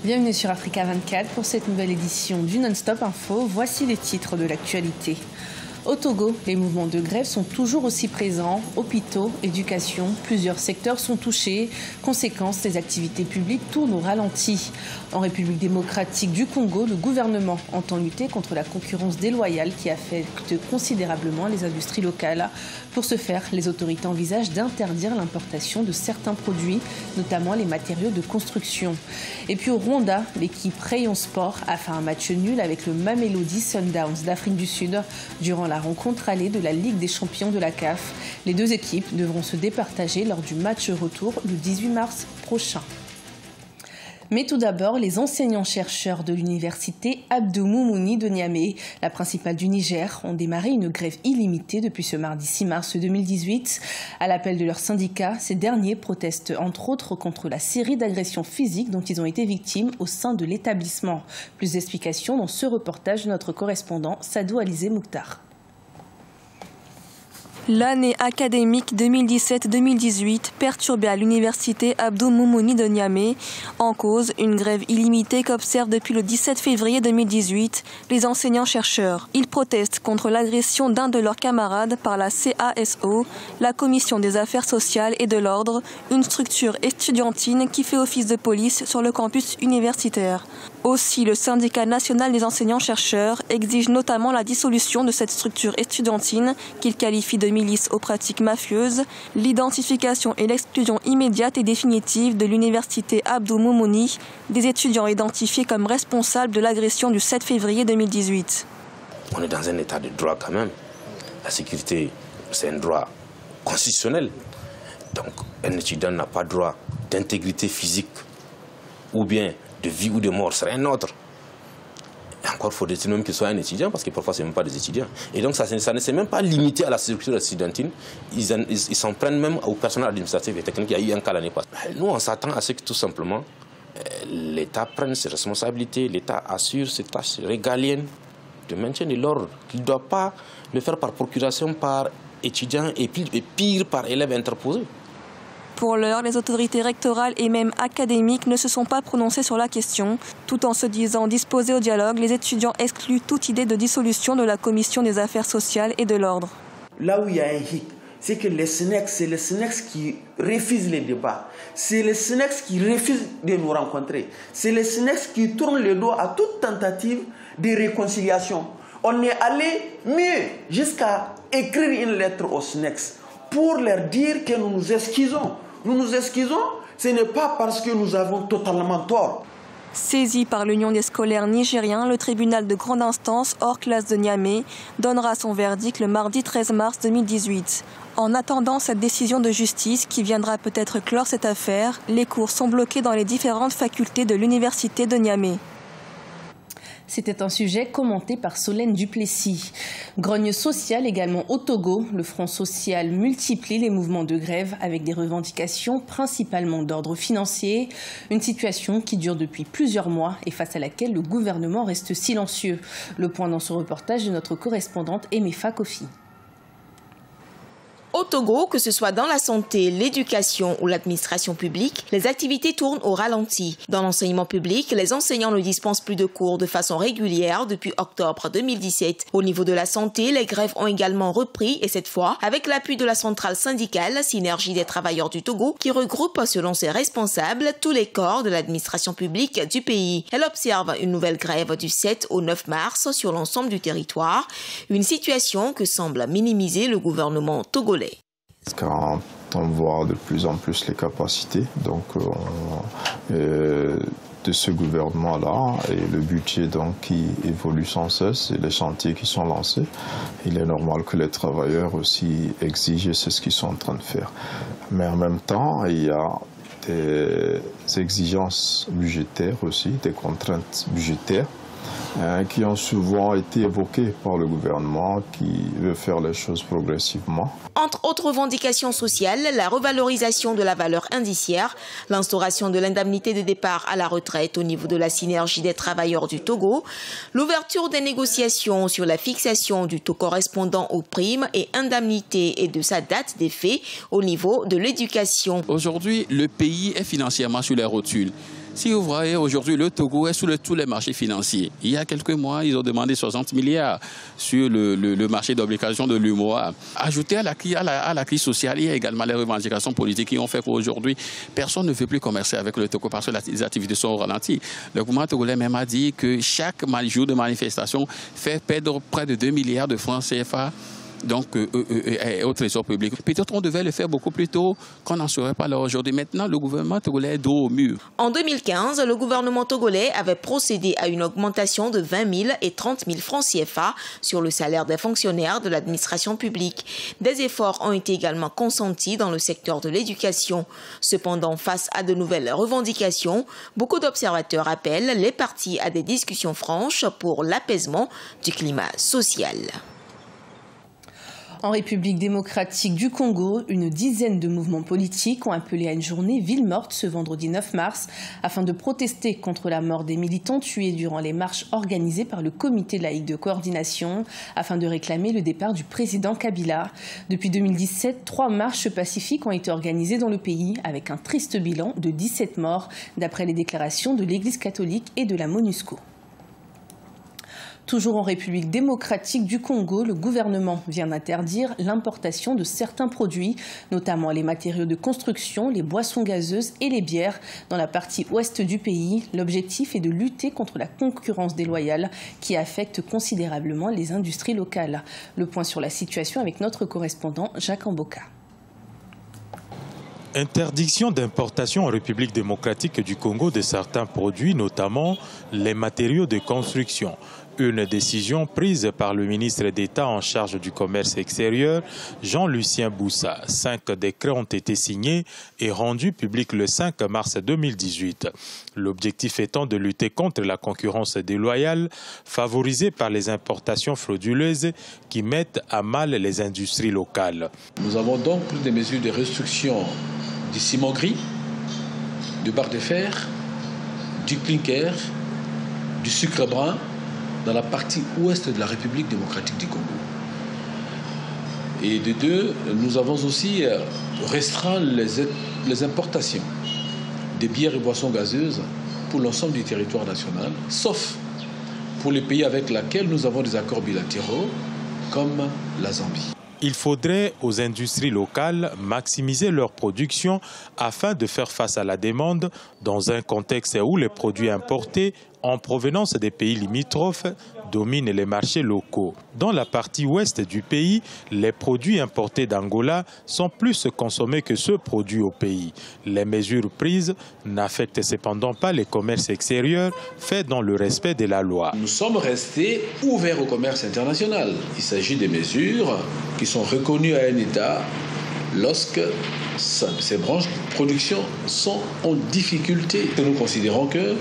Bienvenue sur Africa 24 pour cette nouvelle édition du Non-Stop Info. Voici les titres de l'actualité. Au Togo, les mouvements de grève sont toujours aussi présents. Hôpitaux, éducation, plusieurs secteurs sont touchés. Conséquence, les activités publiques tournent au ralenti. En République démocratique du Congo, le gouvernement entend lutter contre la concurrence déloyale qui affecte considérablement les industries locales. Pour ce faire, les autorités envisagent d'interdire l'importation de certains produits, notamment les matériaux de construction. Et puis au Rwanda, l'équipe Rayon Sport a fait un match nul avec le Mamelodi Sundowns d'Afrique du Sud durant la rencontre allée de la Ligue des champions de la CAF. Les deux équipes devront se départager lors du match retour le 18 mars prochain. Mais tout d'abord, les enseignants-chercheurs de l'université Abdou Moumouni de Niamey, la principale du Niger, ont démarré une grève illimitée depuis ce mardi 6 mars 2018. À l'appel de leur syndicat, ces derniers protestent entre autres contre la série d'agressions physiques dont ils ont été victimes au sein de l'établissement. Plus d'explications dans ce reportage de notre correspondant Sadou Alizé Mouktar. L'année académique 2017-2018 perturbée à l'université Abdou Moumouni de Niamey. En cause, une grève illimitée qu'observent depuis le 17 février 2018 les enseignants-chercheurs. Ils protestent contre l'agression d'un de leurs camarades par la CASO, la Commission des affaires sociales et de l'ordre, une structure estudiantine qui fait office de police sur le campus universitaire. Aussi, le syndicat national des enseignants-chercheurs exige notamment la dissolution de cette structure estudiantine qu'il qualifie de milice aux pratiques mafieuses, l'identification et l'exclusion immédiate et définitive de l'université Abdou Moumouni, des étudiants identifiés comme responsables de l'agression du 7 février 2018. On est dans un état de droit quand même. La sécurité, c'est un droit constitutionnel. Donc, un étudiant n'a pas droit d'intégrité physique ou bien de vie ou de mort, c'est un autre. Et encore faut-il même qu'il soit un étudiant, parce que parfois ce n'est même pas des étudiants. Et donc ça ne s'est même pas limité à la structure estudiantine, ils s'en prennent même au personnel administratif et technique. Il y a eu un cas l'année passée. Nous, on s'attend à ce que tout simplement l'État prenne ses responsabilités, l'État assure ses tâches régaliennes de maintien de l'ordre, qu'il ne doit pas le faire par procuration, par étudiant et pire par élève interposé. Pour l'heure, les autorités rectorales et même académiques ne se sont pas prononcées sur la question. Tout en se disant disposés au dialogue, les étudiants excluent toute idée de dissolution de la Commission des affaires sociales et de l'ordre. Là où il y a un hic, c'est que c'est le SNEX qui refuse les débats. C'est le SNEX qui refuse de nous rencontrer. C'est le SNEX qui tourne le dos à toute tentative de réconciliation. On est allé mieux jusqu'à écrire une lettre au SNEX pour leur dire que nous nous excusons. Nous nous excusons, ce n'est pas parce que nous avons totalement tort. Saisi par l'Union des scolaires nigériens, le tribunal de grande instance hors classe de Niamey donnera son verdict le mardi 13 mars 2018. En attendant cette décision de justice qui viendra peut-être clore cette affaire, les cours sont bloqués dans les différentes facultés de l'université de Niamey. C'était un sujet commenté par Solène Duplessis. Grogne sociale également au Togo. Le Front social multiplie les mouvements de grève avec des revendications principalement d'ordre financier. Une situation qui dure depuis plusieurs mois et face à laquelle le gouvernement reste silencieux. Le point dans ce reportage de notre correspondante Emefa Kofi. Au Togo, que ce soit dans la santé, l'éducation ou l'administration publique, les activités tournent au ralenti. Dans l'enseignement public, les enseignants ne dispensent plus de cours de façon régulière depuis octobre 2017. Au niveau de la santé, les grèves ont également repris et cette fois, avec l'appui de la centrale syndicale Synergie des travailleurs du Togo, qui regroupe selon ses responsables tous les corps de l'administration publique du pays. Elle observe une nouvelle grève du 7 au 9 mars sur l'ensemble du territoire, une situation que semble minimiser le gouvernement togolais. Quand on voit de plus en plus les capacités de ce gouvernement-là et le budget donc, qui évolue sans cesse et les chantiers qui sont lancés, il est normal que les travailleurs aussi exigent et c'est ce qu'ils sont en train de faire. Mais en même temps, il y a des exigences budgétaires aussi, des contraintes budgétaires qui ont souvent été évoquées par le gouvernement qui veut faire les choses progressivement. Entre autres revendications sociales, la revalorisation de la valeur indiciaire, l'instauration de l'indemnité de départ à la retraite au niveau de la Synergie des travailleurs du Togo, l'ouverture des négociations sur la fixation du taux correspondant aux primes et indemnités et de sa date d'effet au niveau de l'éducation. Aujourd'hui, le pays est financièrement sur les rotules. Si vous voyez aujourd'hui, le Togo est sur tous les marchés financiers. Il y a quelques mois, ils ont demandé 60 milliards sur le marché d'obligations de l'UMOA. Ajouté à la crise sociale, il y a également les revendications politiques qui ont fait qu'aujourd'hui, personne ne veut plus commercer avec le Togo parce que les activités sont au ralenti. Le gouvernement togolais même a dit que chaque jour de manifestation fait perdre près de 2 milliards de francs CFA. Donc, au trésor public. Peut-être on devait le faire beaucoup plus tôt, qu'on n'en serait pas là aujourd'hui. Maintenant, le gouvernement togolais est dos au mur. En 2015, le gouvernement togolais avait procédé à une augmentation de 20 000 et 30 000 francs CFA sur le salaire des fonctionnaires de l'administration publique. Des efforts ont été également consentis dans le secteur de l'éducation. Cependant, face à de nouvelles revendications, beaucoup d'observateurs appellent les partis à des discussions franches pour l'apaisement du climat social. En République démocratique du Congo, une dizaine de mouvements politiques ont appelé à une journée ville morte ce vendredi 9 mars afin de protester contre la mort des militants tués durant les marches organisées par le comité laïque de coordination afin de réclamer le départ du président Kabila. Depuis 2017, 3 marches pacifiques ont été organisées dans le pays avec un triste bilan de 17 morts d'après les déclarations de l'Église catholique et de la MONUSCO. Toujours en République démocratique du Congo, le gouvernement vient d'interdire l'importation de certains produits, notamment les matériaux de construction, les boissons gazeuses et les bières, dans la partie ouest du pays. L'objectif est de lutter contre la concurrence déloyale qui affecte considérablement les industries locales. Le point sur la situation avec notre correspondant Jacques Amboka. Interdiction d'importation en République démocratique du Congo de certains produits, notamment les matériaux de construction. Une décision prise par le ministre d'État en charge du commerce extérieur, Jean-Lucien Boussa. 5 décrets ont été signés et rendus publics le 5 mars 2018. L'objectif étant de lutter contre la concurrence déloyale favorisée par les importations frauduleuses qui mettent à mal les industries locales. Nous avons donc pris des mesures de restriction du ciment gris, du barre de fer, du clinker, du sucre brun, dans la partie ouest de la République démocratique du Congo. Et de deux, nous avons aussi restreint les importations des bières et boissons gazeuses pour l'ensemble du territoire national, sauf pour les pays avec lesquels nous avons des accords bilatéraux, comme la Zambie. Il faudrait aux industries locales maximiser leur production afin de faire face à la demande dans un contexte où les produits importés en provenance des pays limitrophes dominent les marchés locaux. Dans la partie ouest du pays, les produits importés d'Angola sont plus consommés que ceux produits au pays. Les mesures prises n'affectent cependant pas les commerces extérieurs faits dans le respect de la loi. Nous sommes restés ouverts au commerce international. Il s'agit des mesures qui sont reconnues à un État lorsque ces branches de production sont en difficulté. Nous considérons que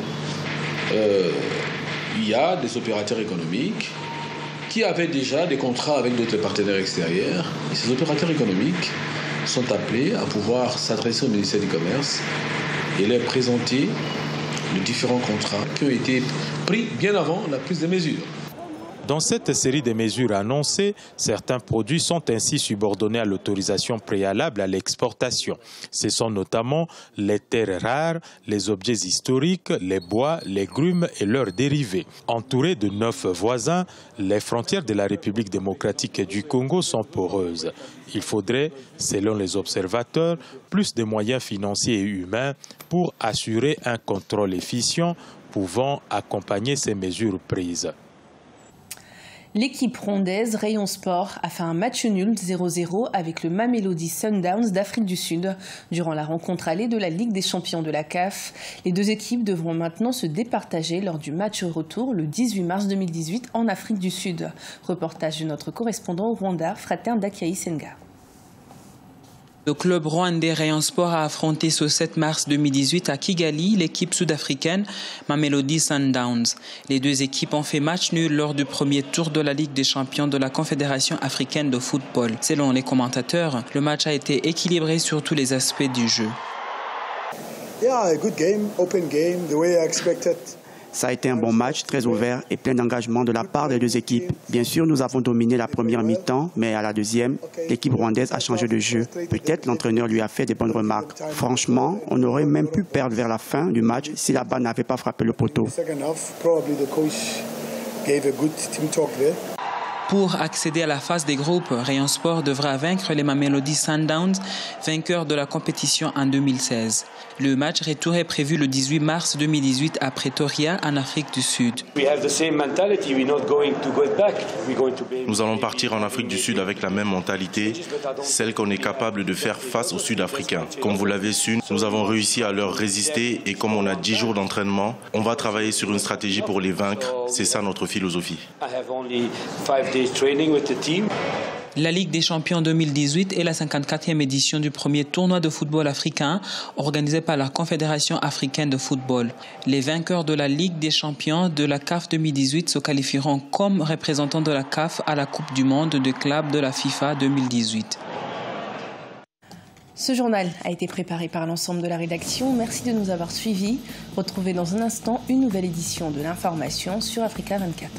il y a des opérateurs économiques qui avaient déjà des contrats avec d'autres partenaires extérieurs. Et ces opérateurs économiques sont appelés à pouvoir s'adresser au ministère du Commerce et leur présenter les différents contrats qui ont été pris bien avant la prise des mesures. Dans cette série de mesures annoncées, certains produits sont ainsi subordonnés à l'autorisation préalable à l'exportation. Ce sont notamment les terres rares, les objets historiques, les bois, les grumes et leurs dérivés. Entourés de 9 voisins, les frontières de la République démocratique du Congo sont poreuses. Il faudrait, selon les observateurs, plus de moyens financiers et humains pour assurer un contrôle efficient pouvant accompagner ces mesures prises. L'équipe rondaise Rayon Sport a fait un match nul 0-0 avec le Mamelodi Sundowns d'Afrique du Sud durant la rencontre allée de la Ligue des champions de la CAF. Les deux équipes devront maintenant se départager lors du match retour le 18 mars 2018 en Afrique du Sud. Reportage de notre correspondant au Rwanda, Frater Dakiaï Senga. Le club rwandais Rayon Sport a affronté ce 7 mars 2018 à Kigali l'équipe sud-africaine Mamelodi Sundowns. Les deux équipes ont fait match nul lors du premier tour de la Ligue des champions de la Confédération africaine de football. Selon les commentateurs, le match a été équilibré sur tous les aspects du jeu. Yeah, a good game, open game, the way I expected. Ça a été un bon match, très ouvert et plein d'engagement de la part des deux équipes. Bien sûr, nous avons dominé la première mi-temps, mais à la deuxième, l'équipe rwandaise a changé de jeu. Peut-être l'entraîneur lui a fait des bonnes remarques. Franchement, on aurait même pu perdre vers la fin du match si la balle n'avait pas frappé le poteau. Pour accéder à la phase des groupes, Rayon Sport devra vaincre les Mamelodi Sundowns, vainqueurs de la compétition en 2016. Le match retour est prévu le 18 mars 2018 à Pretoria, en Afrique du Sud. Nous allons partir en Afrique du Sud avec la même mentalité, celle qu'on est capable de faire face aux Sud-Africains. Comme vous l'avez su, nous avons réussi à leur résister et comme on a 10 jours d'entraînement, on va travailler sur une stratégie pour les vaincre. C'est ça notre philosophie. La Ligue des Champions 2018 est la 54e édition du premier tournoi de football africain organisé par la Confédération africaine de football. Les vainqueurs de la Ligue des Champions de la CAF 2018 se qualifieront comme représentants de la CAF à la Coupe du monde de clubs de la FIFA 2018. Ce journal a été préparé par l'ensemble de la rédaction. Merci de nous avoir suivis. Retrouvez dans un instant une nouvelle édition de l'information sur Africa 24.